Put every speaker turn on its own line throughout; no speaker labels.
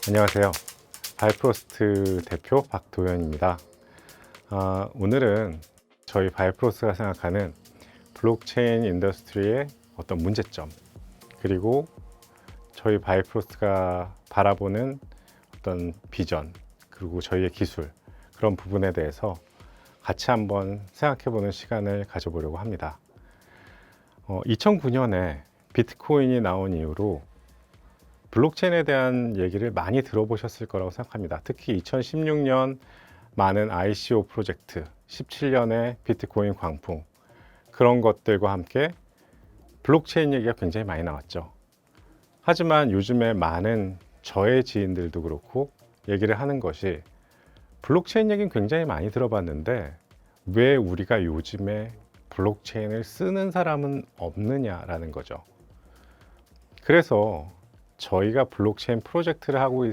안녕하세요. 바이프로스트 대표 박도현입니다. 오늘은 저희 바이프로스트가 생각하는 블록체인 인더스트리의 어떤 문제점, 그리고 저희 바이프로스트가 바라보는 어떤 비전, 그리고 저희의 기술, 그런 부분에 대해서 같이 한번 생각해보는 시간을 가져보려고 합니다. 2009년에 비트코인이 나온 이후로 블록체인에 대한 얘기를 많이 들어보셨을 거라고 생각합니다. 특히 2016년 많은 ICO 프로젝트, 17년의 비트코인 광풍, 그런 것들과 함께 블록체인 얘기가 굉장히 많이 나왔죠. 하지만 요즘에 많은 저의 지인들도 그렇고 얘기를 하는 것이, 블록체인 얘기는 굉장히 많이 들어봤는데 왜 우리가 요즘에 블록체인을 쓰는 사람은 없느냐라는 거죠. 그래서 저희가 블록체인 프로젝트를 하고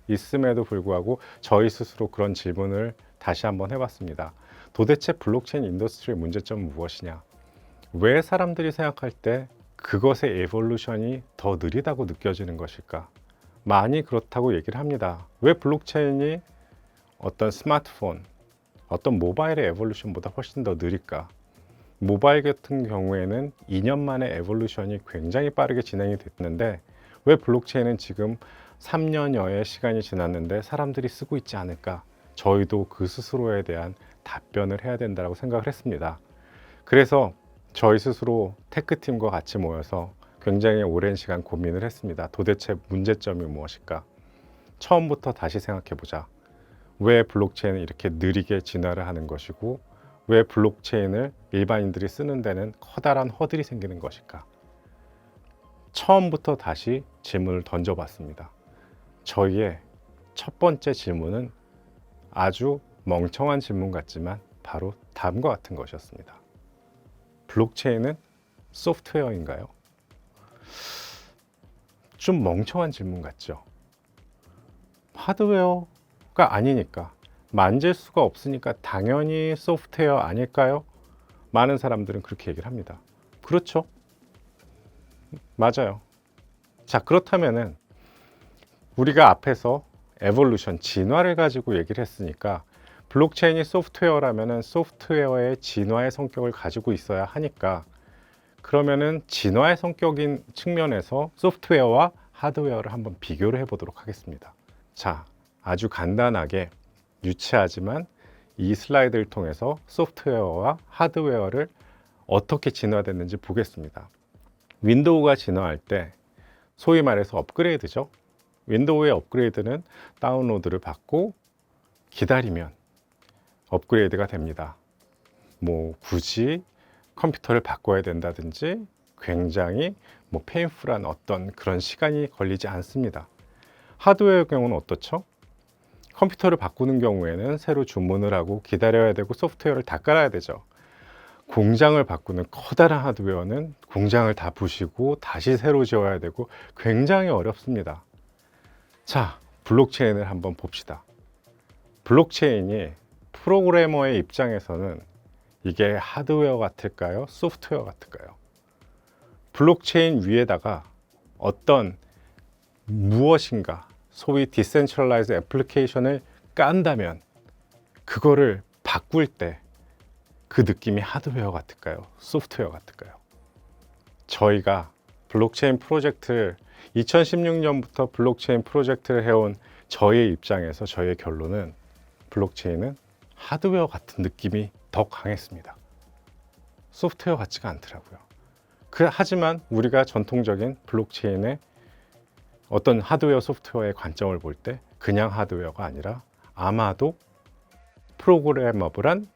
있음에도 불구하고 저희 스스로 그런 질문을 다시 한번 해봤습니다. 도대체 블록체인 인더스트리의 문제점은 무엇이냐? 왜 사람들이 생각할 때 그것의 에볼루션이 더 느리다고 느껴지는 것일까? 많이 그렇다고 얘기를 합니다. 왜 블록체인이 어떤 스마트폰, 어떤 모바일의 에볼루션보다 훨씬 더 느릴까? 모바일 같은 경우에는 2년 만에 에볼루션이 굉장히 빠르게 진행이 됐는데 왜 블록체인은 지금 3년여의 시간이 지났는데 사람들이 쓰고 있지 않을까? 저희도 그 스스로에 대한 답변을 해야 된다고 생각을 했습니다. 그래서 저희 스스로 테크팀과 같이 모여서 굉장히 오랜 시간 고민을 했습니다. 도대체 문제점이 무엇일까? 처음부터 다시 생각해보자. 왜 블록체인은 이렇게 느리게 진화를 하는 것이고, 왜 블록체인을 일반인들이 쓰는 데는 커다란 허들이 생기는 것일까? 처음부터 다시 질문을 던져봤습니다. 저희의 첫 번째 질문은 아주 멍청한 질문 같지만 바로 다음과 같은 것이었습니다. 블록체인은 소프트웨어인가요? 좀 멍청한 질문 같죠? 하드웨어가 아니니까, 만질 수가 없으니까 당연히 소프트웨어 아닐까요? 많은 사람들은 그렇게 얘기를 합니다. 그렇죠? 맞아요. 자, 그렇다면은 우리가 앞에서 에볼루션, 진화를 가지고 얘기를 했으니까 블록체인이 소프트웨어라면은 소프트웨어의 진화의 성격을 가지고 있어야 하니까, 그러면은 진화의 성격인 측면에서 소프트웨어와 하드웨어를 한번 비교를 해보도록 하겠습니다. 자, 아주 간단하게 유치하지만 이 슬라이드를 통해서 소프트웨어와 하드웨어를 어떻게 진화됐는지 보겠습니다. 윈도우가 진화할 때 소위 말해서 업그레이드죠. 윈도우의 업그레이드는 다운로드를 받고 기다리면 업그레이드가 됩니다. 굳이 컴퓨터를 바꿔야 된다든지 굉장히 페인풀한 어떤 그런 시간이 걸리지 않습니다. 하드웨어의 경우는 어떻죠? 컴퓨터를 바꾸는 경우에는 새로 주문을 하고 기다려야 되고 소프트웨어를 다 깔아야 되죠. 공장을 바꾸는 커다란 하드웨어는 공장을 다 부시고 다시 새로 지어야 되고 굉장히 어렵습니다. 자, 블록체인을 한번 봅시다. 블록체인이 프로그래머의 입장에서는 이게 하드웨어 같을까요? 소프트웨어 같을까요? 블록체인 위에다가 어떤 무엇인가, 소위 디센트럴라이즈 애플리케이션을 깐다면 그거를 바꿀 때 그 느낌이 하드웨어 같을까요? 소프트웨어 같을까요? 저희가 블록체인 프로젝트를 2016년부터 블록체인 프로젝트를 해온 저의 입장에서 저의 결론은 블록체인은 하드웨어 같은 느낌이 더 강했습니다. 소프트웨어 같지가 않더라고요. 하지만 우리가 전통적인 블록체인의 어떤 하드웨어 소프트웨어의 관점을 볼 때 그냥 하드웨어가 아니라 아마도 프로그래머블한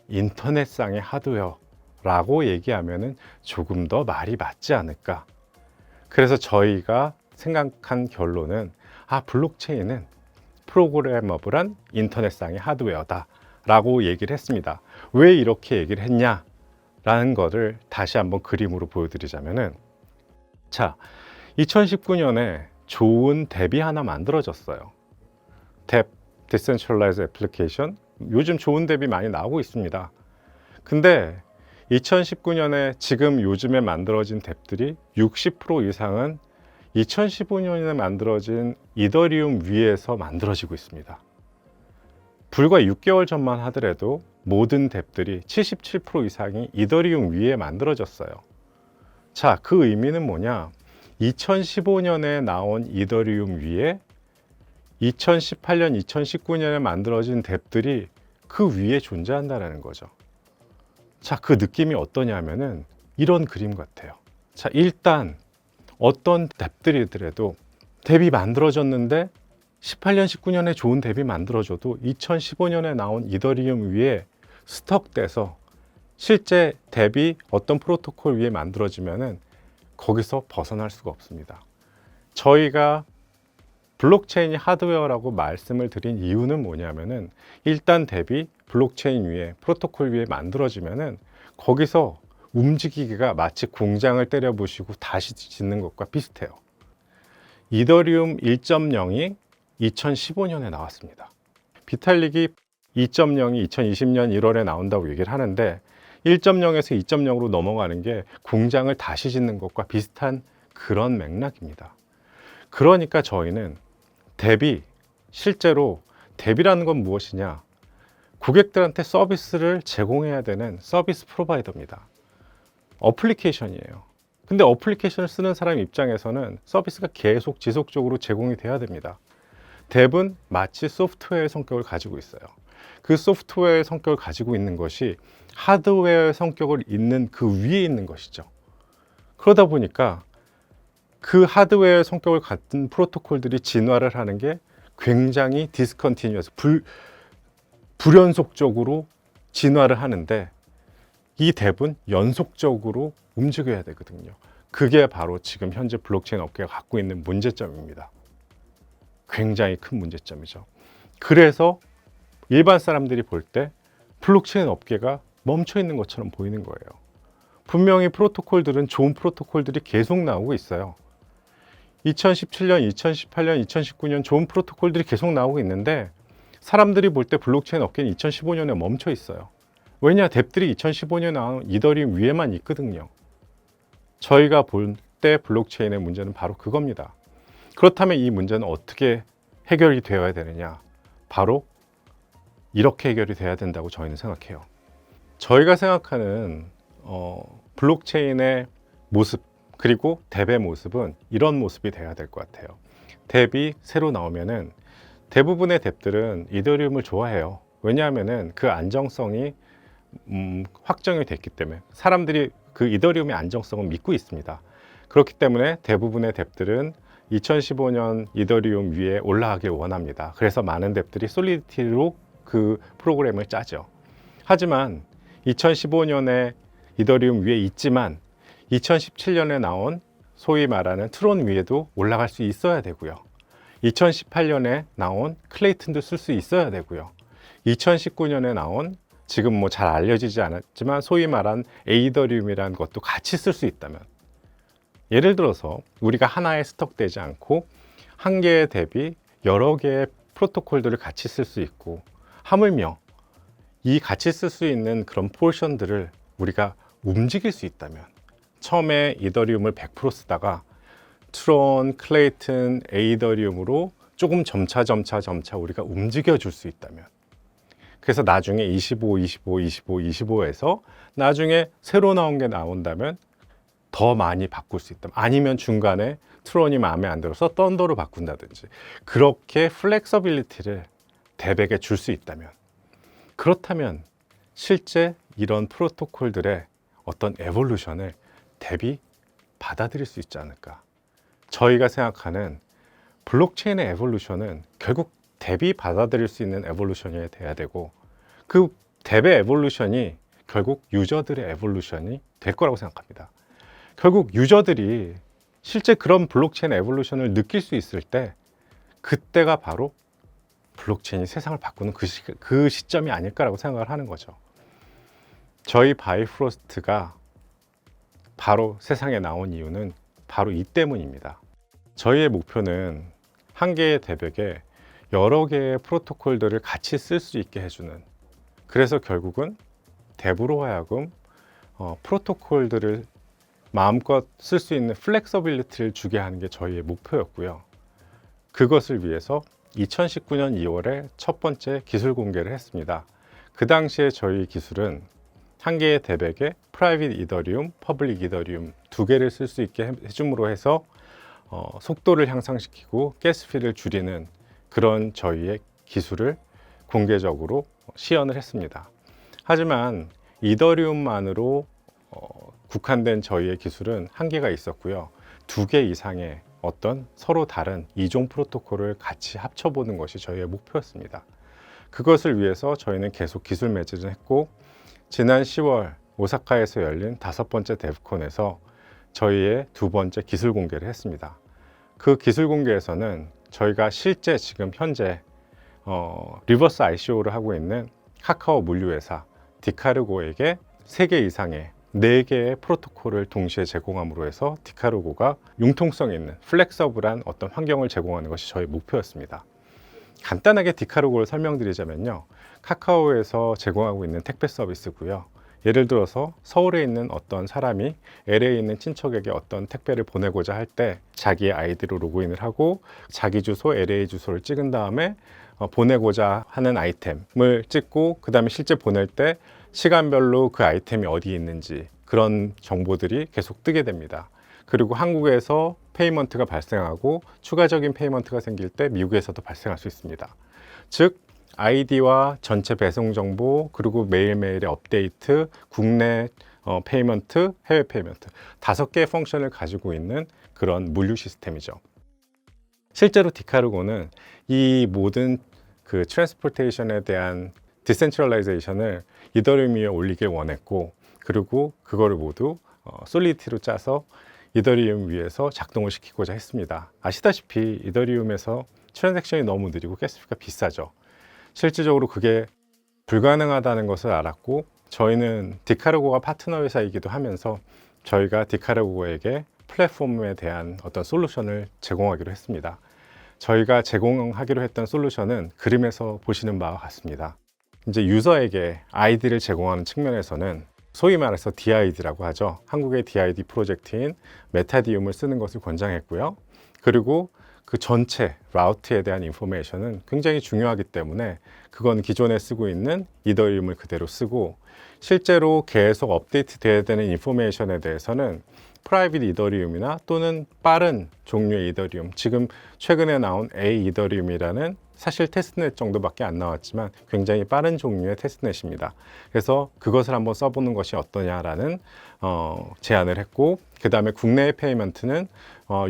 인터넷상의 하드웨어라고 얘기하면 조금 더 말이 맞지 않을까. 그래서 저희가 생각한 결론은 블록체인은 프로그래머블한 인터넷상의 하드웨어다 라고 얘기를 했습니다. 왜 이렇게 얘기를 했냐 라는 거를 다시 한번 그림으로 보여드리자면은, 자, 2019년에 좋은 덱이 하나 만들어졌어요. 덱, Decentralized Application. 요즘 좋은 덱이 많이 나오고 있습니다. 근데 2019년에 지금 요즘에 만들어진 뎁들이 60% 이상은 2015년에 만들어진 이더리움 위에서 만들어지고 있습니다. 불과 6개월 전만 하더라도 모든 뎁들이 77% 이상이 이더리움 위에 만들어졌어요. 자, 그 의미는 뭐냐? 2015년에 나온 이더리움 위에 2018년, 2019년에 만들어진 뎁들이 그 위에 존재한다는 거죠. 자, 그 느낌이 어떠냐면은 이런 그림 같아요. 자, 일단 어떤 뎁들이더라도 뎁이 만들어졌는데 18년, 19년에 좋은 뎁이 만들어져도 2015년에 나온 이더리움 위에 스톡돼서 실제 뎁이 어떤 프로토콜 위에 만들어지면은 거기서 벗어날 수가 없습니다. 저희가 블록체인이 하드웨어라고 말씀을 드린 이유는 뭐냐면은 일단 뎁이 블록체인 위에 프로토콜 위에 만들어지면은 거기서 움직이기가 마치 공장을 때려 부시고 다시 짓는 것과 비슷해요. 이더리움 1.0이 2015년에 나왔습니다. 비탈릭이 2.0이 2020년 1월에 나온다고 얘기를 하는데 1.0에서 2.0으로 넘어가는 게 공장을 다시 짓는 것과 비슷한 그런 맥락입니다. 그러니까 저희는 뎁이 실제로 뎁이라는 건 무엇이냐? 고객들한테 서비스를 제공해야 되는 서비스 프로바이더입니다. 어플리케이션이에요. 근데 어플리케이션을 쓰는 사람 입장에서는 서비스가 계속 지속적으로 제공이 돼야 됩니다. 뎁은 마치 소프트웨어의 성격을 가지고 있어요. 그 소프트웨어의 성격을 가지고 있는 것이 하드웨어의 성격을 잇는 그 위에 있는 것이죠. 그러다 보니까 그 하드웨어의 성격을 갖은 프로토콜들이 진화를 하는 게 굉장히 디스컨티뉴어스, 불연속적으로 진화를 하는데 이 뎁은 연속적으로 움직여야 되거든요. 그게 바로 지금 현재 블록체인 업계가 갖고 있는 문제점입니다. 굉장히 큰 문제점이죠. 그래서 일반 사람들이 볼 때 블록체인 업계가 멈춰 있는 것처럼 보이는 거예요. 분명히 프로토콜들은 좋은 프로토콜들이 계속 나오고 있어요. 2017년, 2018년, 2019년 좋은 프로토콜들이 계속 나오고 있는데 사람들이 볼 때 블록체인 업계는 2015년에 멈춰 있어요. 왜냐? 뎁들이 2015년에 나온 이더리움 위에만 있거든요. 저희가 볼 때 블록체인의 문제는 바로 그겁니다. 그렇다면 이 문제는 어떻게 해결이 되어야 되느냐? 바로 이렇게 해결이 돼야 된다고 저희는 생각해요. 저희가 생각하는 블록체인의 모습 그리고 뎁의 모습은 이런 모습이 돼야 될 것 같아요. 뎁이 새로 나오면은 대부분의 뎁들은 이더리움을 좋아해요. 왜냐하면은 그 안정성이 확정이 됐기 때문에 사람들이 그 이더리움의 안정성을 믿고 있습니다. 그렇기 때문에 대부분의 뎁들은 2015년 이더리움 위에 올라가길 원합니다. 그래서 많은 뎁들이 솔리디티로 그 프로그램을 짜죠. 하지만 2015년에 이더리움 위에 있지만 2017년에 나온 소위 말하는 트론 위에도 올라갈 수 있어야 되고요. 2018년에 나온 클레이튼도 쓸 수 있어야 되고요. 2019년에 나온 지금 뭐 잘 알려지지 않았지만 소위 말한 에이더리움이라는 것도 같이 쓸 수 있다면, 예를 들어서 우리가 하나에 스톡되지 않고 한 개의 뎁이 여러 개의 프로토콜들을 같이 쓸 수 있고 하물며 이 같이 쓸 수 있는 그런 포션들을 우리가 움직일 수 있다면, 처음에 이더리움을 100% 쓰다가 트론, 클레이튼, 에이더리움으로 조금 점차 우리가 움직여 줄 수 있다면, 그래서 나중에 25, 25, 25, 25에서 나중에 새로 나온 게 나온다면 더 많이 바꿀 수 있다면, 아니면 중간에 트론이 마음에 안 들어서 썬더로 바꾼다든지 그렇게 플렉서빌리티를 뎁에게 줄 수 있다면, 그렇다면 실제 이런 프로토콜들의 어떤 에볼루션을 뎁이 받아들일 수 있지 않을까. 저희가 생각하는 블록체인의 에볼루션은 결국 뎁이 받아들일 수 있는 에볼루션이 돼야 되고, 그 뎁의 에볼루션이 결국 유저들의 에볼루션이 될 거라고 생각합니다. 결국 유저들이 실제 그런 블록체인 에볼루션을 느낄 수 있을 때, 그때가 바로 블록체인이 세상을 바꾸는 그 시점이 아닐까라고 생각을 하는 거죠. 저희 바이프로스트가 바로 세상에 나온 이유는 바로 이 때문입니다. 저희의 목표는 한 개의 뎁에게 여러 개의 프로토콜들을 같이 쓸 수 있게 해주는, 그래서 결국은 뎁으로 하여금 프로토콜들을 마음껏 쓸 수 있는 플렉서빌리티를 주게 하는 게 저희의 목표였고요. 그것을 위해서 2019년 2월에 첫 번째 기술 공개를 했습니다. 그 당시에 저희 기술은 한 개의 대백에 프라이빗 이더리움, 퍼블릭 이더리움 두 개를 쓸 수 있게 해줌으로 해서 속도를 향상시키고 가스피를 줄이는 그런 저희의 기술을 공개적으로 시연을 했습니다. 하지만 이더리움만으로 국한된 저희의 기술은 한계가 있었고요. 두 개 이상의 어떤 서로 다른 이종 프로토콜을 같이 합쳐보는 것이 저희의 목표였습니다. 그것을 위해서 저희는 계속 기술 매진을 했고, 지난 10월 오사카에서 열린 5번째 데브콘에서 저희의 두 번째 기술 공개를 했습니다. 그 기술 공개에서는 저희가 실제 지금 현재 리버스 ICO를 하고 있는 카카오 물류회사 디카르고에게 3개 이상의 4개의 프로토콜을 동시에 제공함으로 해서 디카르고가 융통성 있는 플렉서블한 어떤 환경을 제공하는 것이 저희 목표였습니다. 간단하게 디카르고를 설명드리자면요, 카카오에서 제공하고 있는 택배 서비스고요. 예를 들어서 서울에 있는 어떤 사람이 LA에 있는 친척에게 어떤 택배를 보내고자 할 때 자기의 아이디로 로그인을 하고 자기 주소, LA 주소를 찍은 다음에 보내고자 하는 아이템을 찍고, 그 다음에 실제 보낼 때 시간별로 그 아이템이 어디에 있는지 그런 정보들이 계속 뜨게 됩니다. 그리고 한국에서 페이먼트가 발생하고 추가적인 페이먼트가 생길 때 미국에서도 발생할 수 있습니다. 즉 아이디와 전체 배송 정보, 그리고 매일매일의 업데이트, 국내 페이먼트, 해외 페이먼트 5개의 펑션을 가지고 있는 그런 물류 시스템이죠. 실제로 디카르고는 이 모든 그 트랜스포테이션에 대한 디센트럴라이제이션을 이더리움 위에 올리길 원했고, 그리고 그거를 모두 솔리디티로 짜서 이더리움 위에서 작동을 시키고자 했습니다. 아시다시피 이더리움에서 트랜잭션이 너무 느리고 가스피가 비싸죠. 실질적으로 그게 불가능하다는 것을 알았고, 저희는 디카르고가 파트너 회사이기도 하면서 저희가 디카르고에게 플랫폼에 대한 어떤 솔루션을 제공하기로 했습니다. 저희가 제공하기로 했던 솔루션은 그림에서 보시는 바와 같습니다. 이제 유저에게 아이디를 제공하는 측면에서는 소위 말해서 DID라고 하죠. 한국의 DID 프로젝트인 메타디움을 쓰는 것을 권장했고요. 그리고 그 전체 라우트에 대한 인포메이션은 굉장히 중요하기 때문에 그건 기존에 쓰고 있는 이더리움을 그대로 쓰고, 실제로 계속 업데이트 돼야 되는 인포메이션에 대해서는 프라이빗 이더리움이나 또는 빠른 종류의 이더리움, 지금 최근에 나온 A 이더리움이라는 사실 테스트넷 정도밖에 안 나왔지만 굉장히 빠른 종류의 테스트넷입니다. 그래서 그것을 한번 써보는 것이 어떠냐라는 제안을 했고, 그 다음에 국내의 페이먼트는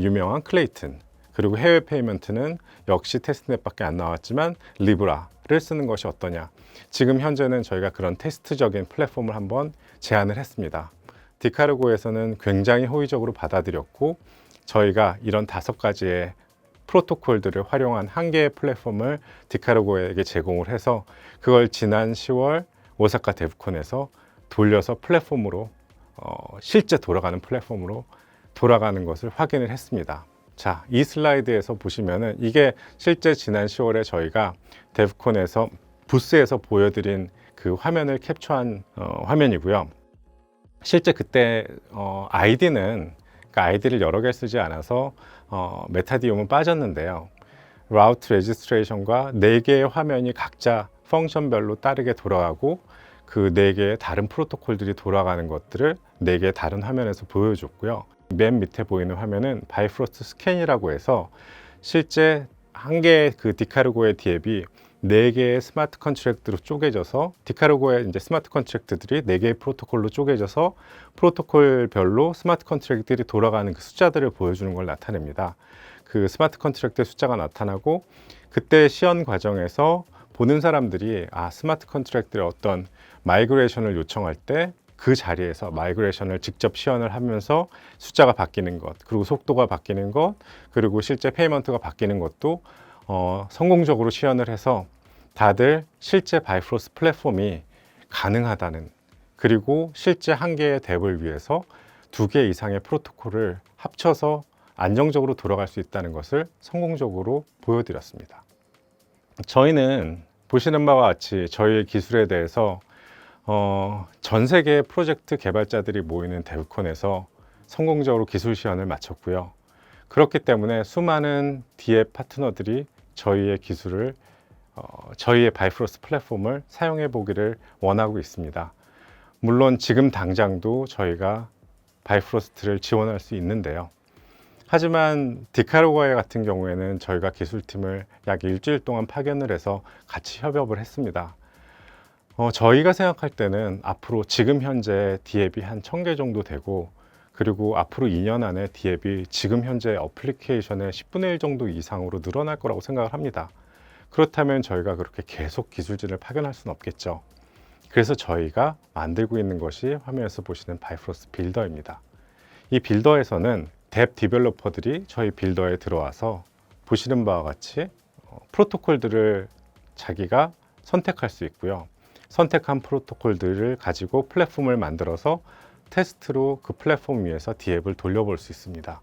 유명한 클레이튼, 그리고 해외 페이먼트는 역시 테스트넷밖에 안 나왔지만 리브라를 쓰는 것이 어떠냐. 지금 현재는 저희가 그런 테스트적인 플랫폼을 한번 제안을 했습니다. 디카르고에서는 굉장히 호의적으로 받아들였고, 저희가 이런 5가지의 프로토콜들을 활용한 한 개의 플랫폼을 디카르고에게 제공을 해서 그걸 지난 10월 오사카 데브콘에서 돌려서 플랫폼으로 실제 돌아가는 플랫폼으로 돌아가는 것을 확인을 했습니다. 자, 이 슬라이드에서 보시면은 이게 실제 지난 10월에 저희가 데브콘에서 부스에서 보여드린 그 화면을 캡처한 화면이고요. 실제 그때 아이디는 그 아이디를 여러 개 쓰지 않아서 메타디움은 빠졌는데요. 라우트 레지스트레이션과 4개의 화면이 각자 펑션별로 다르게 돌아가고 그 4개의 다른 프로토콜들이 돌아가는 것들을 4개의 다른 화면에서 보여줬고요. 맨 밑에 보이는 화면은 바이프로스트 스캔이라고 해서 실제 한 개의 그 디카르고의 디앱이 4개의 스마트 컨트랙트로 쪼개져서, 디카르고의 이제 스마트 컨트랙트들이 4개의 프로토콜로 쪼개져서 프로토콜별로 스마트 컨트랙트들이 돌아가는 그 숫자들을 보여주는 걸 나타냅니다. 그 스마트 컨트랙트의 숫자가 나타나고, 그때 시연 과정에서 보는 사람들이 스마트 컨트랙트의 어떤 마이그레이션을 요청할 때 그 자리에서 마이그레이션을 직접 시연을 하면서 숫자가 바뀌는 것, 그리고 속도가 바뀌는 것, 그리고 실제 페이먼트가 바뀌는 것도 성공적으로 시연을 해서 다들 실제 바이프로스 플랫폼이 가능하다는, 그리고 실제 한 개의 덱을 위해서 2개 이상의 프로토콜을 합쳐서 안정적으로 돌아갈 수 있다는 것을 성공적으로 보여드렸습니다. 저희는 보시는 바와 같이 저희의 기술에 대해서 전 세계 프로젝트 개발자들이 모이는 데브콘에서 성공적으로 기술 시연을 마쳤고요. 그렇기 때문에 수많은 디앱 파트너들이 저희의 기술을 저희의 바이프로스트 플랫폼을 사용해 보기를 원하고 있습니다. 물론 지금 당장도 저희가 바이프로스트를 지원할 수 있는데요. 하지만 디카르고에 같은 경우에는 저희가 기술팀을 약 일주일 동안 파견을 해서 같이 협업을 했습니다. 저희가 생각할 때는 앞으로 지금 현재 디앱이 한 1000개 정도 되고, 그리고 앞으로 2년 안에 디앱이 지금 현재 어플리케이션의 10분의 1 정도 이상으로 늘어날 거라고 생각을 합니다. 그렇다면 저희가 그렇게 계속 기술진을 파견할 수는 없겠죠. 그래서 저희가 만들고 있는 것이 화면에서 보시는 바이프로스트 빌더입니다. 이 빌더에서는 뎁 디벨로퍼들이 저희 빌더에 들어와서 보시는 바와 같이 프로토콜들을 자기가 선택할 수 있고요. 선택한 프로토콜들을 가지고 플랫폼을 만들어서 테스트로 그 플랫폼 위에서 디앱을 돌려볼 수 있습니다.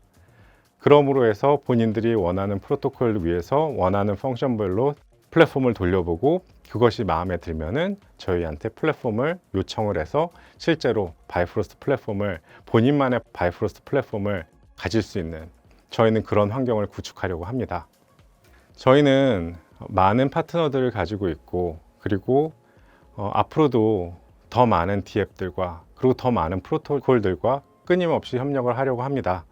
그러므로 해서 본인들이 원하는 프로토콜을 위해서 원하는 펑션별로 플랫폼을 돌려보고 그것이 마음에 들면은 저희한테 플랫폼을 요청을 해서 실제로 바이프로스트 플랫폼을, 본인만의 바이프로스트 플랫폼을 가질 수 있는, 저희는 그런 환경을 구축하려고 합니다. 저희는 많은 파트너들을 가지고 있고, 그리고 앞으로도 더 많은 디앱들과 그리고 더 많은 프로토콜들과 끊임없이 협력을 하려고 합니다.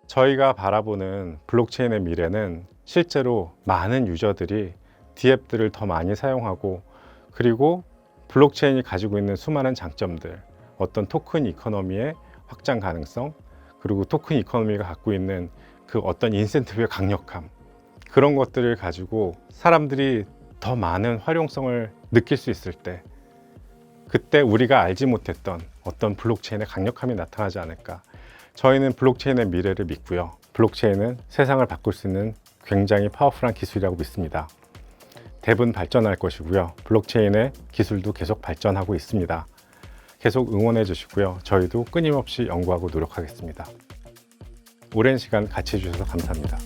저희가 바라보는 블록체인의 미래는 실제로 많은 유저들이 디앱들을 더 많이 사용하고, 그리고 블록체인이 가지고 있는 수많은 장점들, 어떤 토큰 이코노미의 확장 가능성, 그리고 토큰 이코노미가 갖고 있는 그 어떤 인센티브의 강력함, 그런 것들을 가지고 사람들이 더 많은 활용성을 느낄 수 있을 때, 그때 우리가 알지 못했던 어떤 블록체인의 강력함이 나타나지 않을까. 저희는 블록체인의 미래를 믿고요. 블록체인은 세상을 바꿀 수 있는 굉장히 파워풀한 기술이라고 믿습니다. 뎁은 발전할 것이고요. 블록체인의 기술도 계속 발전하고 있습니다. 계속 응원해 주시고요. 저희도 끊임없이 연구하고 노력하겠습니다. 오랜 시간 같이 해주셔서 감사합니다.